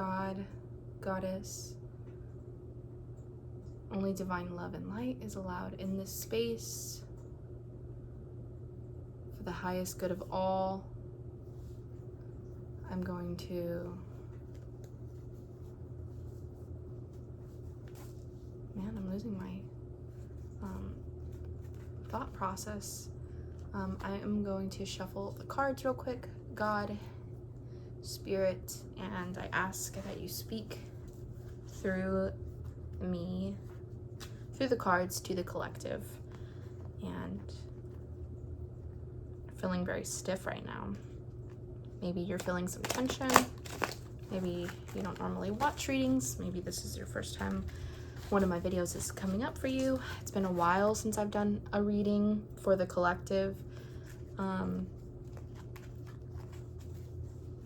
God, Goddess. Only divine love and light is allowed in this space for the highest good of all. I'm going to, man, I'm losing my thought process. I am going to shuffle the cards real quick. God, Spirit, and I ask that you speak through me, through the cards to the collective. And I'm feeling very stiff right now. Maybe you're feeling some tension. Maybe you don't normally watch readings. Maybe this is your first time one of my videos is coming up for you. It's been a while since I've done a reading for the collective.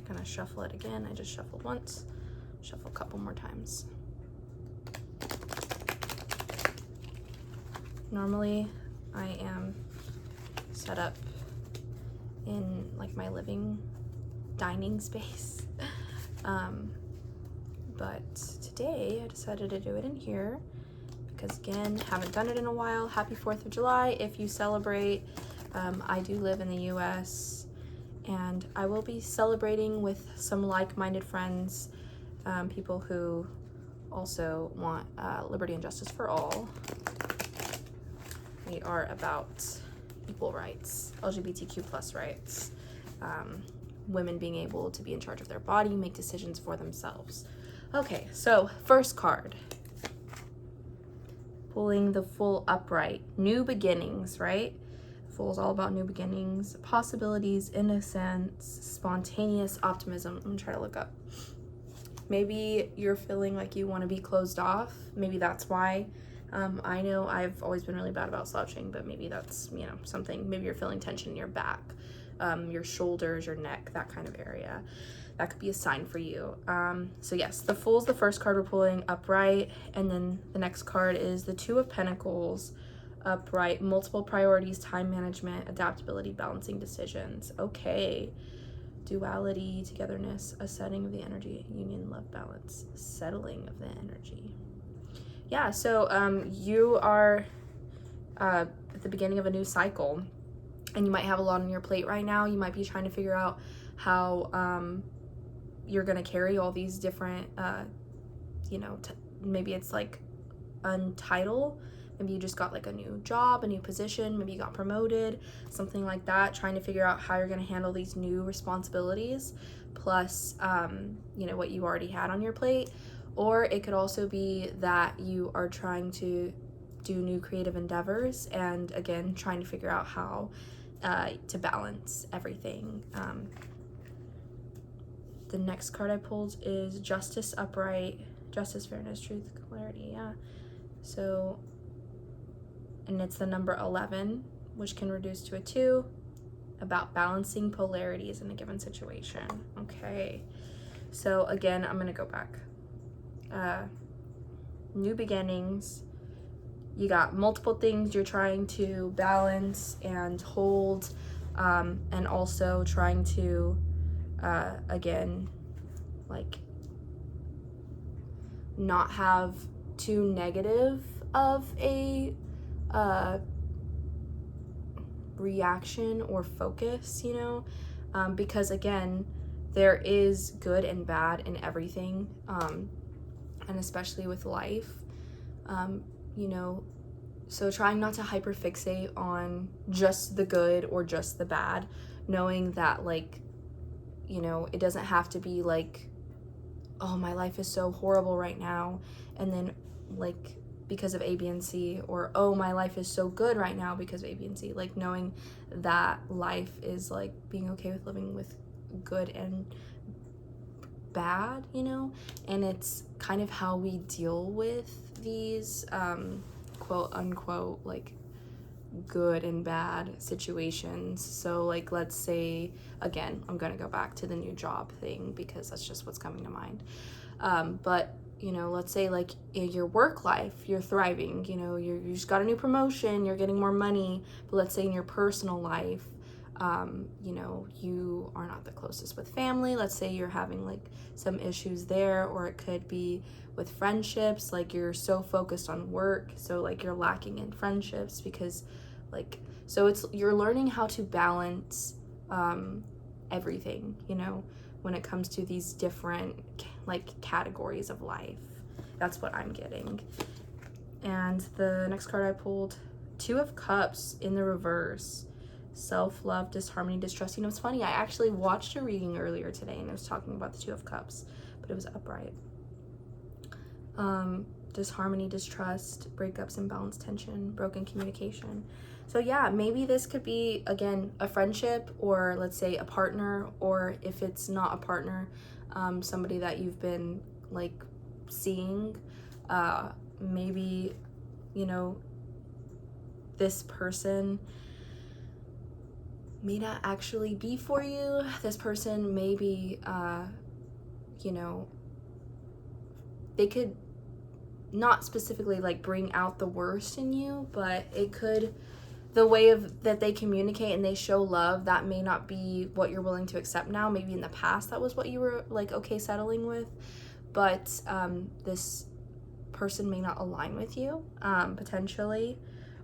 Gonna shuffle it again. I just shuffled once. Shuffle a couple more times. Normally I am set up in like my living dining space. But today I decided to do it in here because, again, haven't done it in a while. Happy 4th of July if you celebrate. I do live in the US, and I will be celebrating with some like-minded friends, people who also want liberty and justice for all. We are about equal rights, LGBTQ plus rights, women being able to be in charge of their body, make decisions for themselves. Okay, so first card. Pulling the Fool upright. New beginnings, right? Fool's all about new beginnings, possibilities, innocence, spontaneous optimism. I'm gonna try to look up. Maybe you're feeling like you want to be closed off. Maybe that's why. I know I've always been really bad about slouching, but maybe that's, you know, something. Maybe you're feeling tension in your back, your shoulders, your neck, that kind of area. That could be a sign for you. So yes, the Fool's the first card we're pulling upright, and then the next card is the Two of Pentacles upright, multiple priorities, time management, adaptability, balancing decisions. Okay. Duality, togetherness, a setting of the energy, union, love, balance, settling of the energy. Yeah, so you are at the beginning of a new cycle, and you might have a lot on your plate right now. You might be trying to figure out how you're gonna carry all these different, you know, maybe it's like untitled. Maybe you just got like a new job, a new position, maybe you got promoted, something like that, trying to figure out how you're gonna handle these new responsibilities, plus, you know, what you already had on your plate. Or it could also be that you are trying to do new creative endeavors, and again, trying to figure out how to balance everything. The next card I pulled is Justice upright, justice, fairness, truth, clarity, yeah. So, and it's the number 11, which can reduce to a 2, about balancing polarities in a given situation. Okay, so again, I'm gonna go back. New beginnings. You got multiple things you're trying to balance and hold, and also trying to, again, like, not have too negative of a reaction or focus, you know, because again, there is good and bad in everything, and especially with life, you know, so trying not to hyperfixate on just the good or just the bad, knowing that, like, you know, it doesn't have to be like, oh, my life is so horrible right now, and then like because of A, B, and C, or oh, my life is so good right now because of A, B, and C. Like, knowing that life is like being okay with living with good and bad, you know, and it's kind of how we deal with these quote unquote like good and bad situations. So like, let's say, again, I'm gonna go back to the new job thing because that's just what's coming to mind, but you know, let's say like in your work life you're thriving, you know, you just got a new promotion, you're getting more money, but let's say in your personal life You know, you are not the closest with family. Let's say you're having like some issues there, or it could be with friendships, like you're so focused on work, so like you're lacking in friendships because like, so it's, you're learning how to balance everything, you know, when it comes to these different like categories of life. That's what I'm getting. And the next card I pulled, Two of Cups in the reverse. Self-love, disharmony, distrust. You know, it's funny, I actually watched a reading earlier today and it was talking about the Two of Cups, but it was upright. Disharmony, distrust, breakups, imbalance, tension, broken communication. So yeah, maybe this could be, again, a friendship, or let's say a partner, or if it's not a partner, somebody that you've been like seeing, maybe, you know, this person may not actually be for you. This person may be, you know, they could not specifically like bring out the worst in you, but it could, the way of that they communicate and they show love, that may not be what you're willing to accept now. Maybe in the past that was what you were like okay settling with, but this person may not align with you, potentially.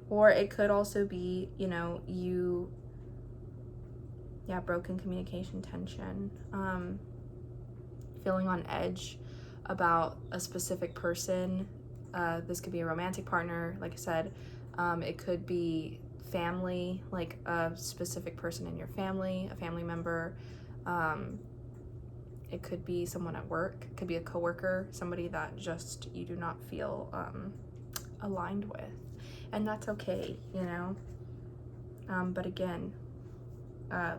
Or it could also be, you know, you, yeah, broken communication, tension, feeling on edge about a specific person. This could be a romantic partner, like I said. It could be family, like a specific person in your family, a family member. It could be someone at work. It could be a coworker, somebody that just you do not feel aligned with. And that's okay, you know. But again,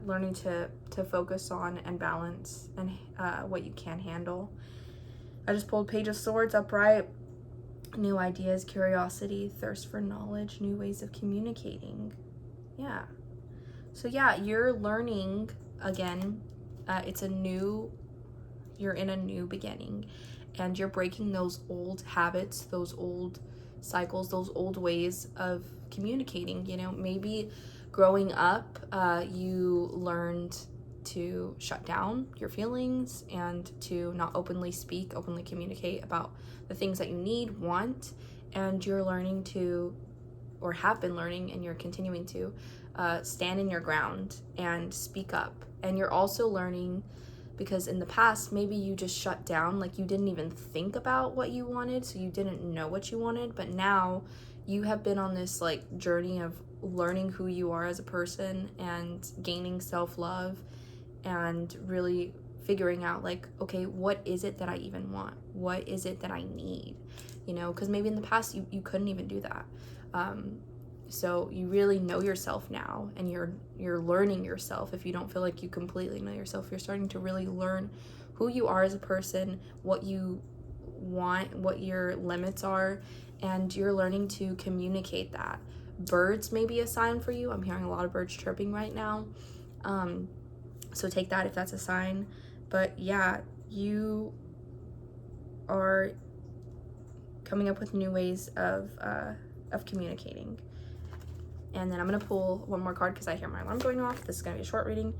learning to focus on and balance and what you can handle. I just pulled Page of Swords upright. New ideas, curiosity, thirst for knowledge, new ways of communicating. Yeah. So yeah, you're learning again. You're in a new beginning, and you're breaking those old habits, those old cycles, those old ways of communicating. You know, maybe growing up, you learned to shut down your feelings and to not openly communicate about the things that you need, want, and you're learning to, or have been learning, and you're continuing to stand in your ground and speak up. And you're also learning, because in the past, maybe you just shut down, like you didn't even think about what you wanted, so you didn't know what you wanted, but now you have been on this like journey of learning who you are as a person and gaining self-love and really figuring out like, okay, what is it that I even want? What is it that I need? You know, because maybe in the past you couldn't even do that. So you really know yourself now, and you're learning yourself. If you don't feel like you completely know yourself, you're starting to really learn who you are as a person, what you want, what your limits are, and you're learning to communicate that. Birds may be a sign for you. I'm hearing a lot of birds chirping right now. So take that if that's a sign. But yeah, you are coming up with new ways of communicating. And then I'm going to pull one more card because I hear my alarm going off. This is going to be a short reading.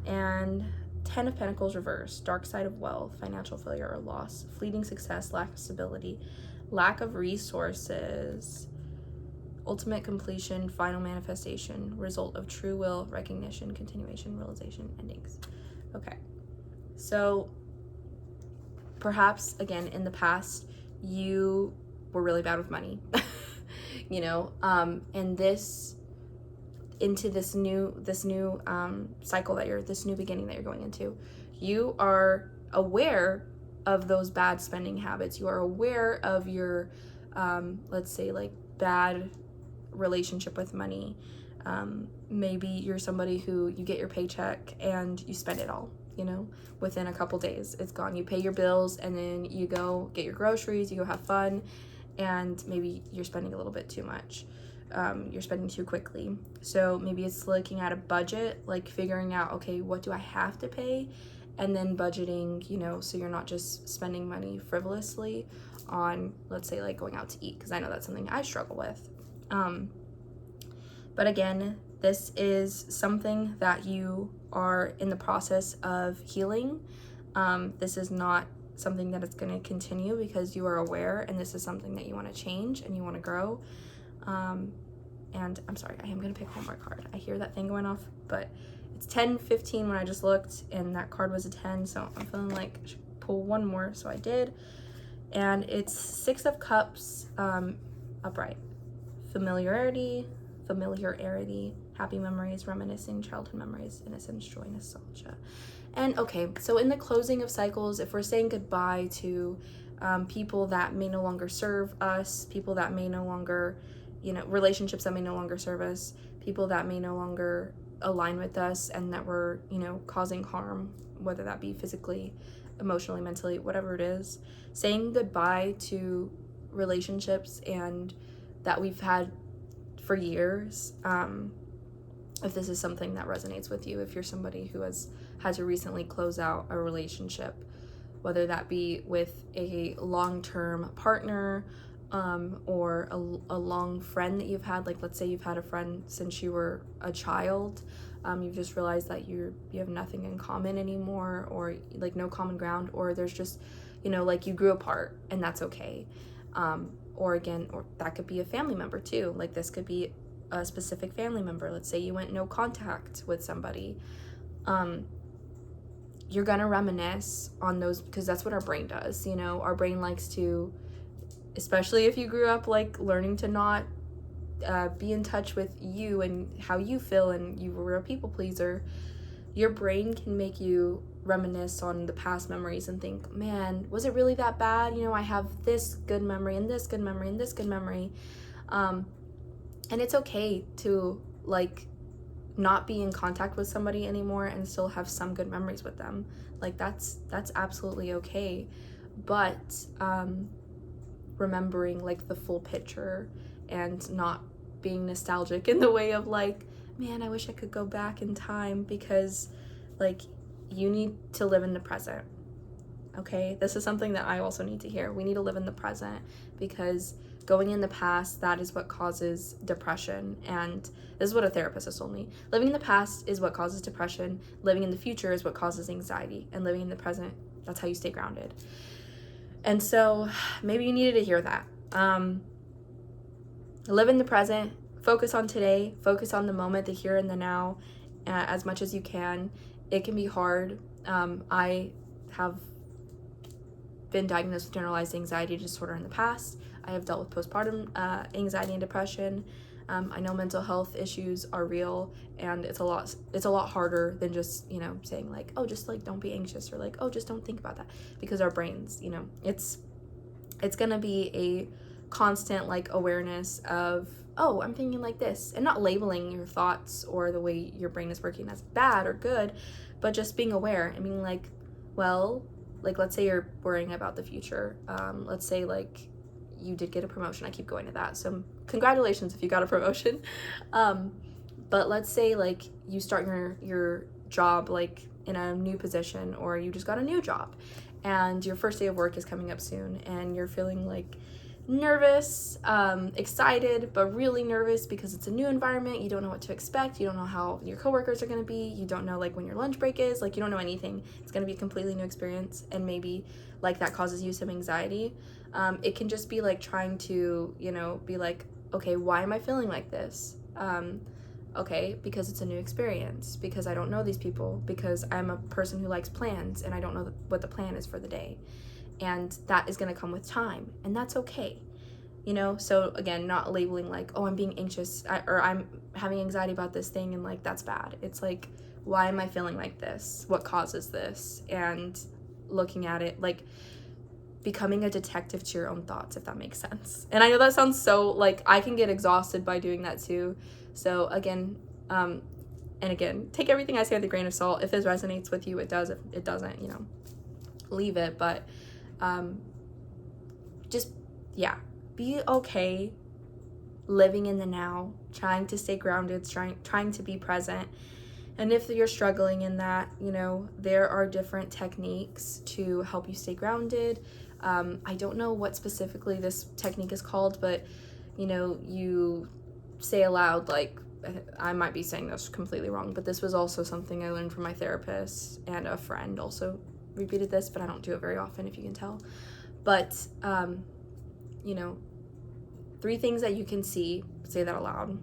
And 10 of Pentacles reversed. Dark side of wealth, financial failure or loss, fleeting success, lack of stability, lack of resources, ultimate completion, final manifestation, result of true will, recognition, continuation, realization, endings. Okay. So perhaps, again, in the past, you were really bad with money, you know, and into this new cycle this new beginning that you're going into, you are aware of those bad spending habits. You are aware of your, let's say like bad relationship with money. Maybe you're somebody who you get your paycheck and you spend it all, you know, within a couple days, it's gone. You pay your bills and then you go get your groceries, you go have fun, and maybe you're spending a little bit too much. You're spending too quickly. So maybe it's looking at a budget, like figuring out, okay, what do I have to pay? And then budgeting, you know, so you're not just spending money frivolously on, let's say, like going out to eat, because I know that's something I struggle with. But again, This is something that you are in the process of healing. This is not something that is going to continue because you are aware, and this is something that you want to change and you want to grow. And I'm sorry, I am going to pick one more card. I hear that thing going off, but it's 10:15 when I just looked, and that card was a 10, so I'm feeling like I should pull one more, so I did. And it's Six of Cups, upright. Familiarity, happy memories, reminiscing, childhood memories, innocence, joy, nostalgia. And okay, so in the closing of cycles, if we're saying goodbye to people that may no longer serve us, people that may no longer, relationships that may no longer serve us, people that may no longer align with us and that were, causing harm, whether that be physically, emotionally, mentally, whatever it is, saying goodbye to relationships and that we've had for years. If this is something that resonates with you, if you're somebody who has had to recently close out a relationship, whether that be with a long-term partner, or a long friend that you've had, like let's say you've had a friend since you were a child, you've just realized that you have nothing in common anymore, or like no common ground, or there's just, like you grew apart, and that's okay. Or that could be a family member too. Like this could be a specific family member. Let's say you went no contact with somebody. You're gonna reminisce on those because that's what our brain does. Our brain likes to, especially if you grew up like learning to not be in touch with you and how you feel, and you were a people pleaser, your brain can make you reminisce on the past memories and think, man, was it really that bad? I have this good memory and this good memory and this good memory. And it's okay to like not be in contact with somebody anymore and still have some good memories with them. Like that's absolutely okay. But remembering like the full picture and not being nostalgic in the way of like, man, I wish I could go back in time, because like you need to live in the present. Okay, this is something that I also need to hear. We need to live in the present, because going in the past, that is what causes depression. And this is what a therapist has told me. Living in the past is what causes depression. Living in the future is what causes anxiety. And living in the present, that's how you stay grounded. And so maybe you needed to hear that. Live in the present, focus on today, focus on the moment, the here and the now, as much as you can. It can be hard. I have been diagnosed with generalized anxiety disorder in the past. I have dealt with postpartum anxiety and depression. I know mental health issues are real, and it's a lot harder than just, saying like, oh, just like don't be anxious, or like, oh, just don't think about that, because our brains, it's gonna be a constant like awareness of, oh, I'm thinking like this, and not labeling your thoughts or the way your brain is working as bad or good, but just being aware and being like, well, like let's say you're worrying about the future. Let's say like you did get a promotion. I keep going to that, so congratulations if you got a promotion. But let's say like you start your job like in a new position, or you just got a new job and your first day of work is coming up soon, and you're feeling like nervous, excited, but really nervous because it's a new environment. You don't know what to expect. You don't know how your coworkers are going to be. You don't know like when your lunch break is. Like you don't know anything. It's going to be a completely new experience, and maybe like that causes you some anxiety. It can just be like trying to, be like, okay, why am I feeling like this? Okay, because it's a new experience, because I don't know these people, because I'm a person who likes plans and I don't know what the plan is for the day. And that is going to come with time, and that's okay. So again, not labeling like, oh, I'm being anxious, or I'm having anxiety about this thing, and like that's bad. It's like, why am I feeling like this? What causes this? And looking at it like becoming a detective to your own thoughts, if that makes sense. And I know that sounds so like, I can get exhausted by doing that too. So again, and again, take everything I say with a grain of salt. If this resonates with you, it does. If it doesn't, leave it. But just, yeah, be okay living in the now, trying to stay grounded, trying to be present. And if you're struggling in that, there are different techniques to help you stay grounded. I don't know what specifically this technique is called, but, you say aloud, like, I might be saying this completely wrong, but this was also something I learned from my therapist, and a friend also repeated this, but I don't do it very often, if you can tell. But, you know, 3 things that you can see, say that aloud.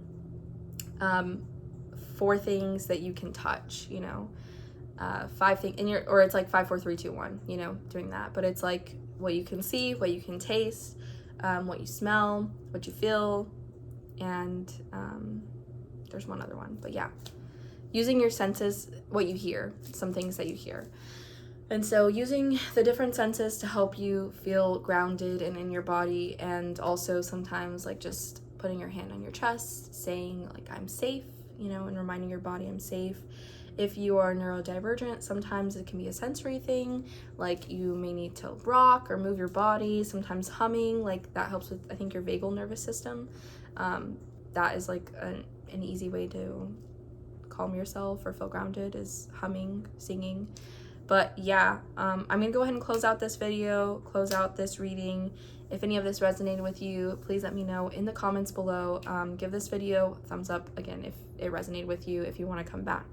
4 things that you can touch, you know. 5 things, or it's like 5, 4, 3, 2, 1, you know, doing that. But it's like what you can see, what you can taste, what you smell, what you feel, and there's one other one, but yeah. Using your senses, what you hear, some things that you hear. And so using the different senses to help you feel grounded and in your body, and also sometimes like just putting your hand on your chest, saying like I'm safe, you know, and reminding your body I'm safe. If you are neurodivergent, sometimes it can be a sensory thing, like you may need to rock or move your body, sometimes humming, like that helps with, I think, your vagal nervous system. That is like an easy way to calm yourself or feel grounded, is humming, singing. But yeah, I'm gonna go ahead and close out this video, close out this reading. If any of this resonated with you, please let me know in the comments below. Give this video a thumbs up, again, if it resonated with you. If you want to come back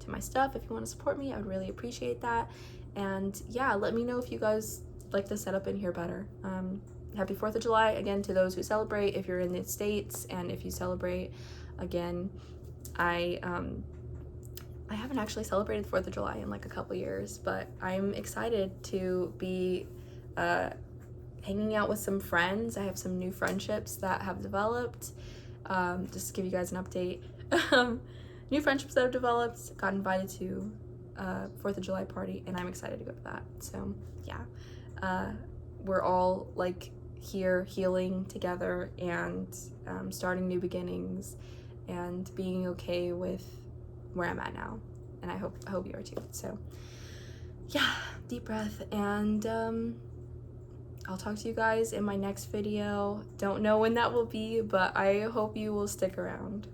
to my stuff, if you want to support me, I would really appreciate that. And yeah, let me know if you guys like the setup in here better. Happy 4th of July, again, to those who celebrate, if you're in the States, and if you celebrate, again, I haven't actually celebrated 4th of July in like a couple years, but I'm excited to be hanging out with some friends. I have some new friendships that have developed. Just to give you guys an update. New friendships that have developed, got invited to 4th of July party, and I'm excited to go to that. So yeah, we're all like here healing together and starting new beginnings and being okay with where I'm at now, and I hope you are too. So yeah, deep breath, and I'll talk to you guys in my next video. Don't know when that will be, but I hope you will stick around.